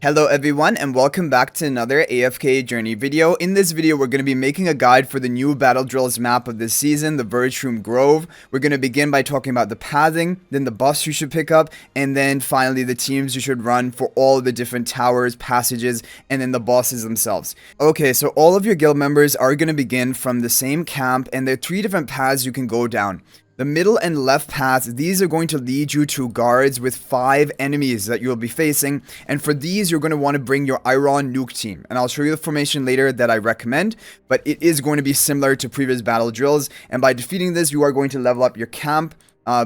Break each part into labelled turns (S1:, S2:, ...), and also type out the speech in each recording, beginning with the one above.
S1: Hello everyone and welcome back to another AFK journey video. In this video we're going to be making a guide for the new battle drills map of this season, the VERDSHROOM Grove. We're going to begin by talking about the pathing, then the buffs you should pick up, and then finally the teams you should run for all the different towers, passages, and then the bosses themselves. Okay, so all of your guild members are going to begin from the same camp, and there are 3 different paths you can go down. The middle and left paths, these are going to lead you to guards with 5 enemies that you'll be facing, and for these you're going to want to bring your Iron Nuke team, and I'll show you the formation later that I recommend, but it is going to be similar to previous battle drills, and by defeating this you are going to level up your camp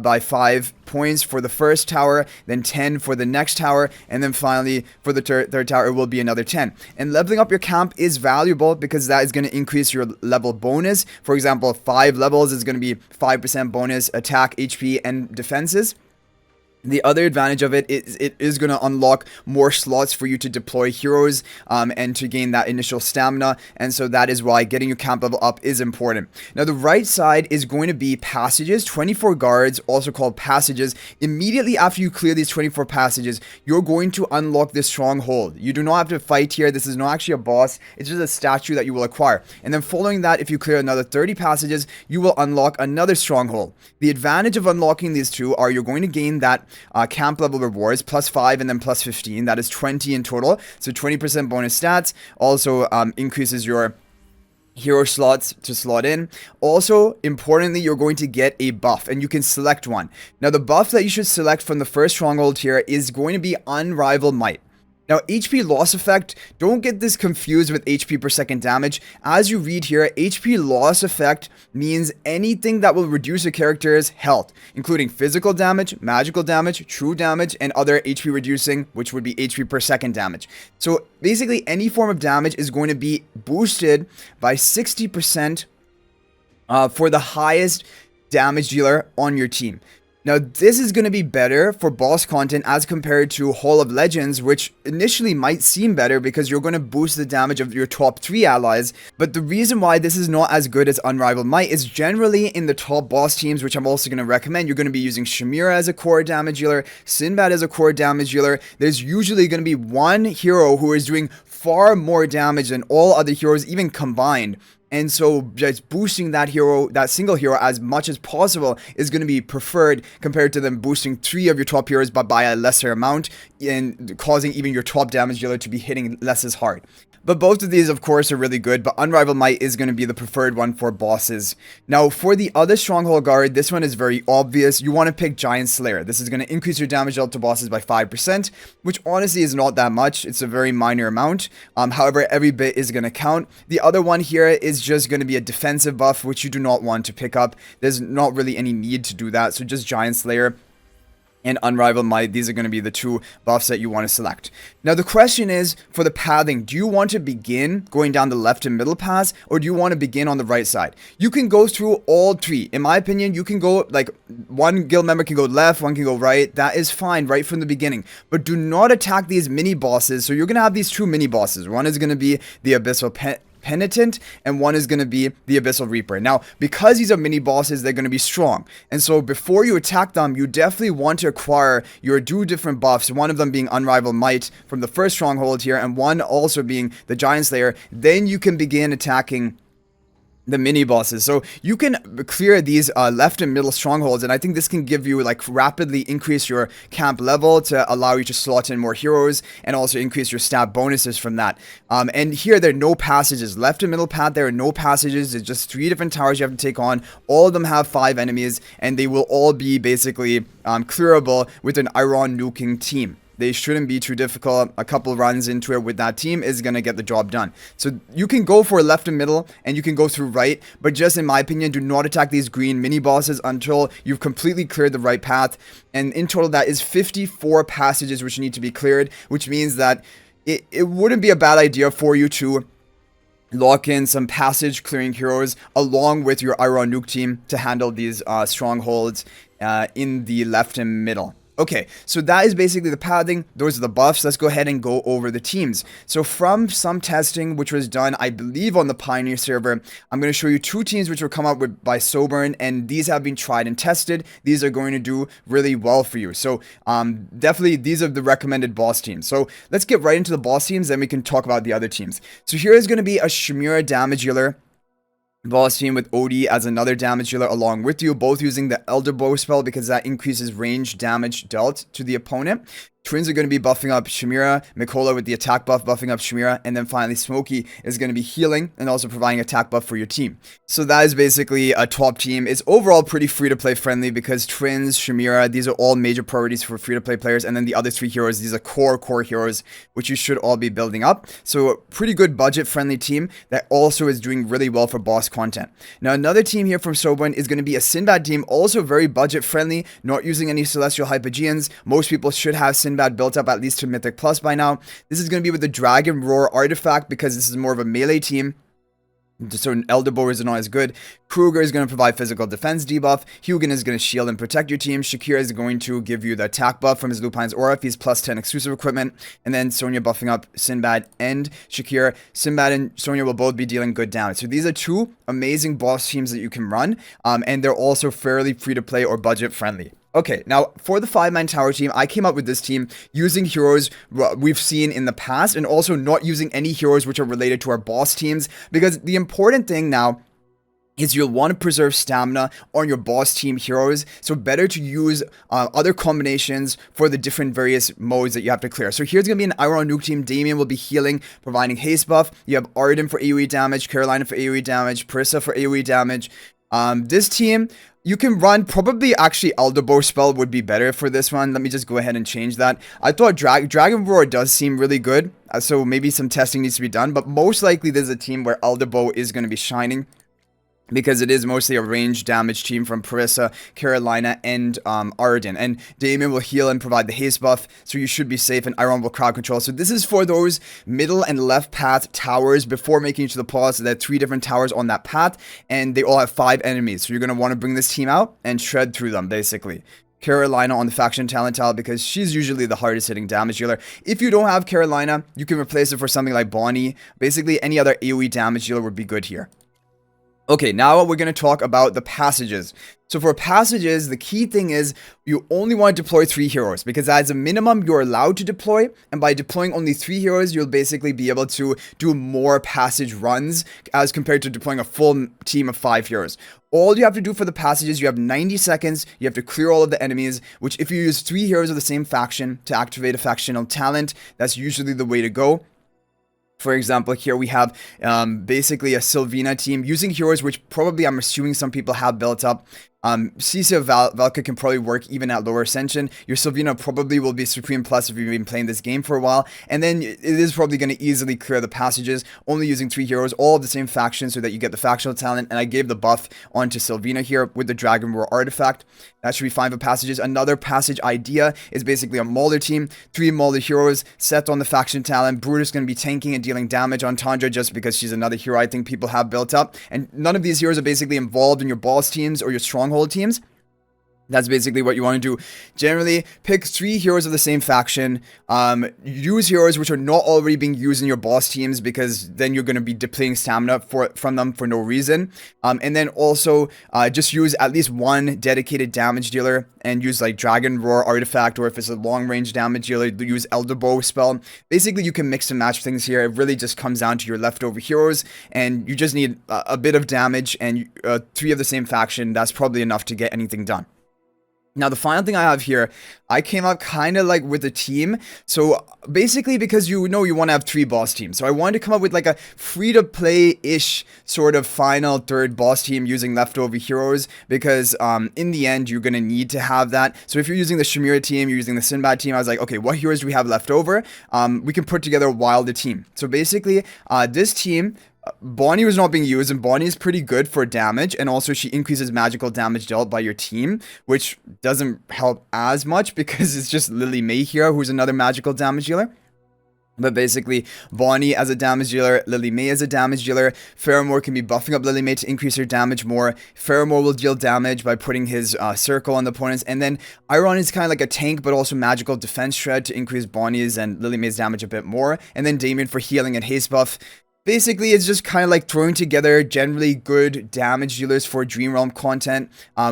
S1: by 5 points for the first tower, then 10 for the next tower, and then finally for the third tower it will be another 10. And leveling up your camp is valuable because that is going to increase your level bonus. For example, 5 levels is going to be 5% bonus attack, HP, and defenses. The other advantage of it is going to unlock more slots for you to deploy heroes and to gain that initial stamina, and so that is why getting your camp level up is important. Now the right side is going to be passages, 24 guards, also called passages. Immediately after you clear these 24 passages, you're going to unlock this stronghold. You do not have to fight here. This is not actually a boss. It's just a statue that you will acquire. And then following that, if you clear another 30 passages, you will unlock another stronghold. The advantage of unlocking these two are you're going to gain that camp level rewards, plus 5 and then plus 15. That is 20 in total. So 20% bonus stats. Also increases your hero slots to slot in. Also, importantly, you're going to get a buff, and you can select one. Now, the buff that you should select from the first stronghold here is going to be Unrivaled Might. Now, HP loss effect, don't get this confused with HP per second damage. As you read here, HP loss effect means anything that will reduce a character's health, including physical damage, magical damage, true damage, and other HP reducing, which would be HP per second damage. So basically, any form of damage is going to be boosted by 60% for the highest damage dealer on your team. Now, this is going to be better for boss content as compared to Hall of Legends, which initially might seem better because you're going to boost the damage of your top 3 allies. But the reason why this is not as good as Unrivaled Might is generally in the top boss teams, which I'm also going to recommend. You're going to be using Shamira as a core damage dealer, Sinbad as a core damage dealer. There's usually going to be one hero who is doing far more damage than all other heroes, even combined. And so just boosting that hero, that single hero, as much as possible is going to be preferred compared to them boosting 3 of your top heroes but by a lesser amount and causing even your top damage dealer to be hitting less as hard. But both of these, of course, are really good, but Unrivaled Might is going to be the preferred one for bosses. Now, for the other Stronghold Guard, this one is very obvious. You want to pick Giant Slayer. This is going to increase your damage dealt to bosses by 5%, which honestly is not that much. It's a very minor amount. However, every bit is going to count. The other one here is just going to be a defensive buff, which you do not want to pick up. There's not really any need to do that, so just Giant Slayer and Unrivaled Might, these are going to be the 2 buffs that you want to select. Now the question is, for the pathing, do you want to begin going down the left and middle paths, or do you want to begin on the right side? You can go through all 3. In my opinion, you can go, like, one guild member can go left, one can go right. That is fine right from the beginning. But do not attack these mini bosses. So you're going to have these 2 mini bosses. One is going to be the Abyssal Penitent, and one is going to be the Abyssal Reaper. Now, because these are mini bosses, they're going to be strong. And so before you attack them, you definitely want to acquire your 2 different buffs, one of them being Unrivaled Might from the first stronghold here, and one also being the Giant Slayer. Then you can begin attacking the mini bosses. So you can clear these left and middle strongholds, and I think this can give you, like, rapidly increase your camp level to allow you to slot in more heroes and also increase your stat bonuses from that. And here there are no passages. Left and middle path, there are no passages. There's just 3 different towers you have to take on. All of them have 5 enemies, and they will all be basically clearable with an Iron Nuking team. They shouldn't be too difficult. A couple runs into it with that team is going to get the job done. So you can go for left and middle, and you can go through right, but just in my opinion, do not attack these green mini bosses until you've completely cleared the right path. And in total, that is 54 passages which need to be cleared, which means that it wouldn't be a bad idea for you to lock in some passage clearing heroes along with your Iron Nuke team to handle these strongholds in the left and middle. Okay, so that is basically the pathing. Those are the buffs. Let's go ahead and go over the teams. So from some testing, which was done, I believe, on the Pioneer server, I'm going to show you two teams which were come up with by Soburn, and these have been tried and tested. These are going to do really well for you. So definitely, these are the recommended boss teams. So let's get right into the boss teams, then we can talk about the other teams. So here is going to be a Shimira damage healer boss team with OD as another damage dealer along with you, both using the Elder Bow spell because that increases range damage dealt to the opponent. Twins are going to be buffing up Shimira, Mikola with the attack buff buffing up Shimira, and then finally Smokey is going to be healing and also providing attack buff for your team. So that is basically a top team. It's overall pretty free-to-play friendly because Twins, Shimira, these are all major priorities for free-to-play players, and then the other three heroes, these are core heroes, which you should all be building up. So a pretty good budget-friendly team that also is doing really well for boss content. Now another team here from Soburn is going to be a Sinbad team, also very budget-friendly, not using any Celestial Hypogeans. Most people should have Sinbad built up at least to Mythic Plus by now. This is going to be with the Dragon Roar artifact because this is more of a melee team. So Elder Bow is not as good. Kruger is going to provide physical defense debuff. Hugin is going to shield and protect your team. Shakira is going to give you the attack buff from his Lupine's aura if he's plus 10 exclusive equipment. And then Sonya buffing up Sinbad and Shakira. Sinbad and Sonya will both be dealing good damage. So these are two amazing boss teams that you can run. And they're also fairly free to play or budget friendly. Okay, now for the 5-man tower team, I came up with this team using heroes we've seen in the past and also not using any heroes which are related to our boss teams, because the important thing now is you'll want to preserve stamina on your boss team heroes, so better to use other combinations for the different various modes that you have to clear. So here's going to be an Iron Nuke team. Damien will be healing, providing haste buff. You have Arden for AoE damage, Carolina for AoE damage, Parissa for AoE damage. This team, you can run probably actually Elder Bow spell would be better for this one. Let me just go ahead and change that. I thought Dragon Roar does seem really good, so maybe some testing needs to be done, but most likely there's a team where Elder Bow is going to be shining, because it is mostly a range damage team from Parissa, Carolina, and Arden. And Damien will heal and provide the haste buff, so you should be safe, and Iron will crowd control. So this is for those middle and left path towers before making it to the pause. So there are 3 different towers on that path, and they all have 5 enemies. So you're going to want to bring this team out and shred through them, basically. Carolina on the faction talent tile because she's usually the hardest hitting damage dealer. If you don't have Carolina, you can replace it for something like Bonnie. Basically, any other AoE damage dealer would be good here. Okay, now we're going to talk about the passages. So for passages, the key thing is you only want to deploy 3 heroes because as a minimum you're allowed to deploy, and by deploying only 3 heroes you'll basically be able to do more passage runs as compared to deploying a full team of 5 heroes. All you have to do for the passages, you have 90 seconds, you have to clear all of the enemies, which if you use 3 heroes of the same faction to activate a factional talent, that's usually the way to go. For example, here we have basically a Sylvina team using heroes which probably I'm assuming some people have built up. Cecil Valka can probably work even at lower ascension. Your Sylvina probably will be Supreme Plus if you've been playing this game for a while. And then it is probably going to easily clear the passages, only using 3 heroes, all of the same faction so that you get the factional talent. And I gave the buff onto Sylvina here with the Dragon Roar artifact. That should be fine for passages. Another passage idea is basically a Mauler team. 3 Mauler heroes set on the faction talent. Brutus going to be tanking and dealing damage on Tundra just because she's another hero I think people have built up. And none of these heroes are basically involved in your boss teams or your stronghold teams. That's basically what you want to do. Generally, pick 3 heroes of the same faction. Use heroes which are not already being used in your boss teams because then you're going to be depleting stamina from them for no reason. And then also just use at least 1 dedicated damage dealer and use like Dragon Roar artifact, or if it's a long range damage dealer, use Elder Bow spell. Basically, you can mix and match things here. It really just comes down to your leftover heroes, and you just need a bit of damage and 3 of the same faction. That's probably enough to get anything done. Now, the final thing I have here, I came up kind of like with a team. So basically, because you know you want to have 3 boss teams. So I wanted to come up with like a free-to-play-ish sort of final 3rd boss team using leftover heroes. Because in the end, you're going to need to have that. So if you're using the Shimira team, you're using the Sinbad team, I was like, okay, what heroes do we have left over? We can put together a wilder team. So basically, this team... Bonnie was not being used, and Bonnie is pretty good for damage, and also she increases magical damage dealt by your team, which doesn't help as much because it's just Lily May here, who's another magical damage dealer. But basically, Bonnie as a damage dealer, Lily May as a damage dealer. Pheromore can be buffing up Lily May to increase her damage more. Pheromore will deal damage by putting his circle on the opponents. And then Iron is kind of like a tank, but also magical defense shred to increase Bonnie's and Lily May's damage a bit more. And then Damien for healing and haste buff. Basically, it's just kind of like throwing together generally good damage dealers for Dream Realm content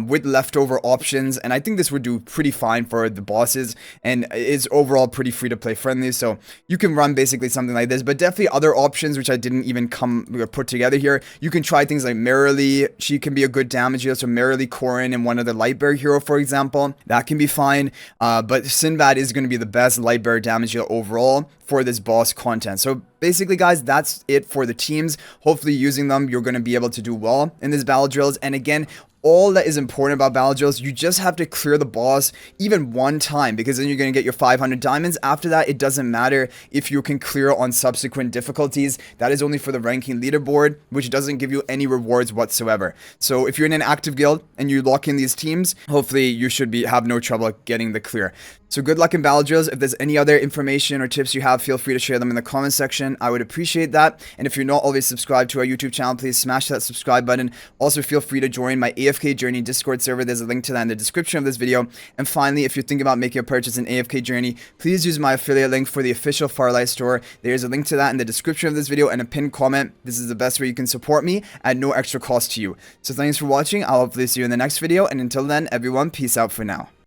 S1: with leftover options. And I think this would do pretty fine for the bosses and is overall pretty free to play friendly. So you can run basically something like this, but definitely other options which I didn't even put together here. You can try things like Merrily. She can be a good damage dealer. So Merrily, Corrin, and one other Lightbearer hero, for example. That can be fine. But Sinbad is going to be the best Lightbearer damage dealer overall for this boss content. So basically, guys, that's it for the teams. Hopefully using them, you're going to be able to do well in this battle drills. And again, all that is important about battle drills, you just have to clear the boss even one time, because then you're going to get your 500 diamonds. After that, it doesn't matter if you can clear on subsequent difficulties. That is only for the ranking leaderboard, which doesn't give you any rewards whatsoever. So if you're in an active guild and you lock in these teams, hopefully you should have no trouble getting the clear. So good luck in battle drills. If there's any other information or tips you have, feel free to share them in the comment section. I would appreciate that. And if you're not always subscribed to our YouTube channel, please smash that subscribe button. Also, feel free to join my AFK Journey Discord server. There's a link to that in the description of this video. And finally, if you're thinking about making a purchase in AFK Journey, please use my affiliate link for the official Farlight store. There's a link to that in the description of this video and a pinned comment. This is the best way you can support me at no extra cost to you. So thanks for watching. I'll hopefully see you in the next video. And until then, everyone, peace out for now.